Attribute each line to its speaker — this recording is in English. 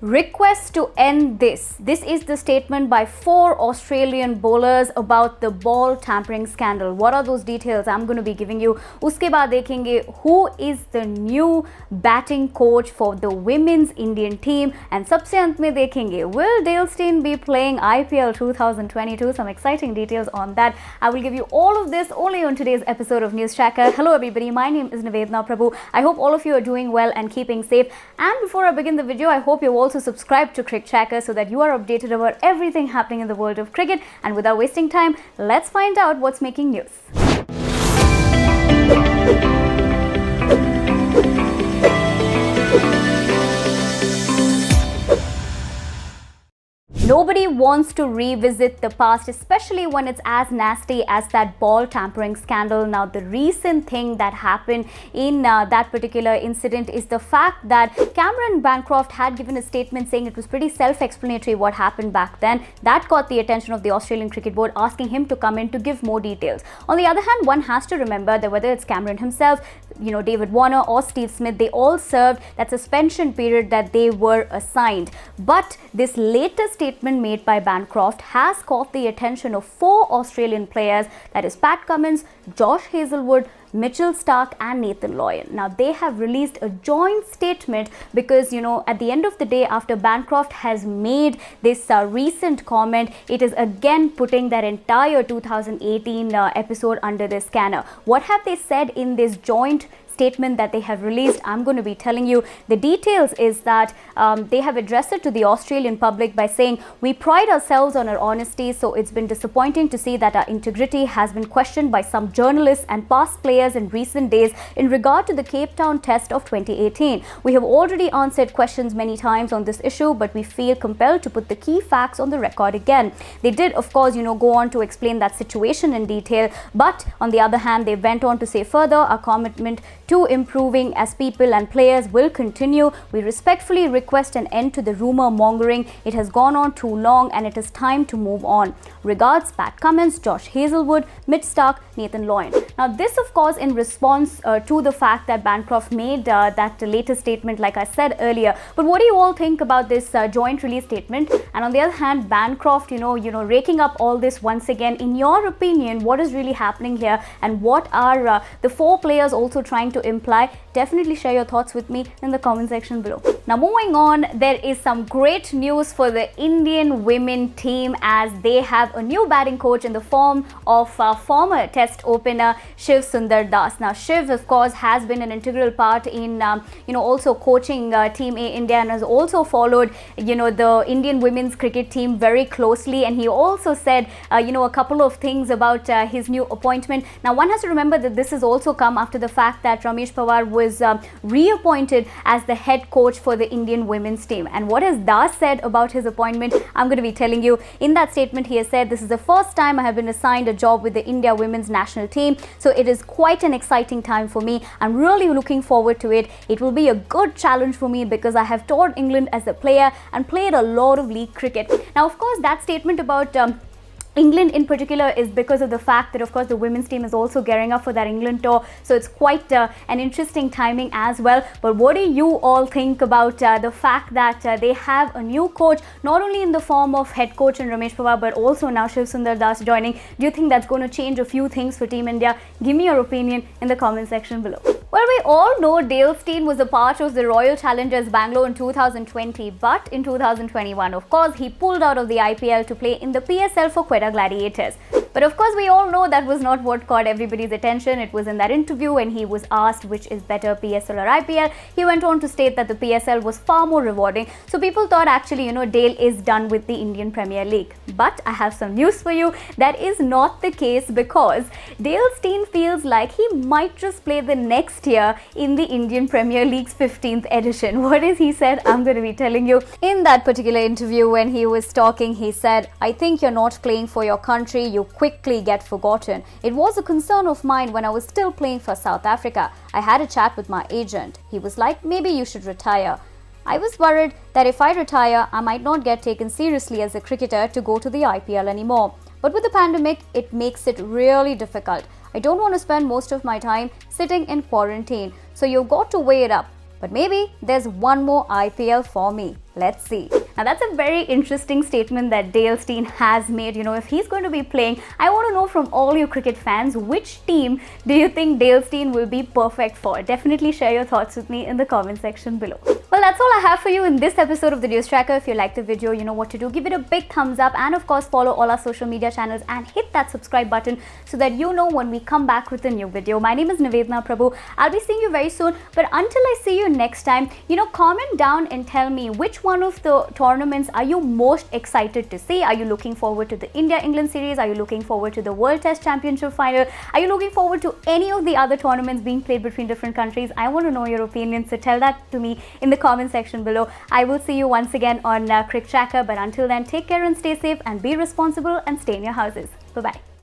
Speaker 1: Request to end this. This is the statement by 4 Australian bowlers about the ball tampering scandal. What are those details? I'm going to be giving you. उसके बाद देखेंगे who is the new batting coach for the women's Indian team, and सबसे अंत में देखेंगे will Dale Steyn be playing IPL 2022? Some exciting details on that. I will give you all of this only on today's episode of News Tracker. Hello everybody, my name is Nivedna Prabhu. I hope all of you are doing well and keeping safe. And before I begin the video, I hope you've also subscribe to Cricket Tracker so that you are updated about everything happening in the world of cricket. And without wasting time, let's find out what's making news. Nobody wants to revisit the past, especially when it's as nasty as that ball tampering scandal. Now, the recent thing that happened in that particular incident is the fact that Cameron Bancroft had given a statement saying it was pretty self-explanatory what happened back then. That caught the attention of the Australian Cricket Board, asking him to come in to give more details. On the other hand, one has to remember that whether it's Cameron himself, David Warner or Steve Smith, they all served that suspension period that they were assigned. But this latest statement made by Bancroft has caught the attention of 4 Australian players, that is Pat Cummins, Josh Hazlewood, Mitchell Starc and Nathan Lyon. Now, they have released a joint statement because, at the end of the day, after Bancroft has made this recent comment, it is again putting that entire 2018 episode under the scanner. What have they said in this joint statement that they have released? I'm going to be telling you. The details is that they have addressed it to the Australian public by saying, we pride ourselves on our honesty, so it's been disappointing to see that our integrity has been questioned by some journalists and past players in recent days in regard to the Cape Town test of 2018. We have already answered questions many times on this issue, but we feel compelled to put the key facts on the record again. They did, of course, go on to explain that situation in detail, but on the other hand, they went on to say further, our commitment to improving as people and players will continue. We respectfully request an end to the rumor mongering. It has gone on too long and it is time to move on. Regards, Pat Cummins, Josh Hazlewood, Mitch Starc, Nathan Lyon. Now, this of course in response to the fact that Bancroft made that latest statement, like I said earlier. But what do you all think about this joint release statement? And on the other hand, Bancroft, raking up all this once again. In your opinion, what is really happening here, and what are the 4 players also trying to imply? Definitely share your thoughts with me in the comment section below. Now, moving on, there is some great news for the Indian women team as they have a new batting coach in the form of former Test opener Shiv Sundar Das. Now, Shiv, of course, has been an integral part in also coaching Team A India, and has also followed the Indian women's cricket team very closely. And he also said a couple of things about his new appointment. Now, one has to remember that this has also come after the fact that Ramesh Pawar was reappointed as the head coach for the Indian women's team. And what has Das said about his appointment? I'm going to be telling you. In that statement, he has said, this is the first time I have been assigned a job with the India women's national team. So it is quite an exciting time for me. I'm really looking forward to it. It will be a good challenge for me because I have toured England as a player and played a lot of league cricket. Now, of course, that statement about England in particular is because of the fact that, of course, the women's team is also gearing up for that England tour. So it's quite an interesting timing as well. But what do you all think about the fact that they have a new coach, not only in the form of head coach in Ramesh Pawar, but also now Shiv Sundar Das joining? Do you think that's going to change a few things for Team India? Give me your opinion in the comment section below. Well, we all know Dale Steyn was a part of the Royal Challengers Bangalore in 2020, but in 2021, of course, he pulled out of the IPL to play in the PSL for Quetta Gladiators. But of course, we all know that was not what caught everybody's attention. It was in that interview when he was asked which is better, PSL or IPL. He went on to state that the PSL was far more rewarding. So people thought actually, Dale is done with the Indian Premier League. But I have some news for you. That is not the case, because Dale Steyn feels like he might just play the next year in the Indian Premier League's 15th edition. What is he said? I'm going to be telling you. In that particular interview when he was talking, he said, I think you're not playing for your country. You quickly get forgotten. It was a concern of mine when I was still playing for South Africa. I had a chat with my agent. He was like, maybe you should retire. I was worried that if I retire, I might not get taken seriously as a cricketer to go to the IPL anymore. But with the pandemic, it makes it really difficult. I don't want to spend most of my time sitting in quarantine. So you've got to weigh it up. but maybe there's one more IPL for me. Let's see. Now that's a very interesting statement that Dale Steyn has made. If he's going to be playing, I want to know from all you cricket fans, which team do you think Dale Steyn will be perfect for? Definitely share your thoughts with me in the comment section below. Well, that's all I have for you in this episode of the News Tracker. If you like the video, you know what to do. Give it a big thumbs up, and of course follow all our social media channels and hit that subscribe button so that you know when we come back with a new video. My name is Nivedna Prabhu. I'll be seeing you very soon, but until I see you next time, comment down and tell me which one of the tournaments are you most excited to see. Are you looking forward to the India-England series? Are you looking forward to the World Test Championship final? Are you looking forward to any of the other tournaments being played between different countries? I want to know your opinion, so tell that to me in the comment section below. I will see you once again on Cricket Tracker, but until then, take care and stay safe and be responsible and stay in your houses. Bye-bye.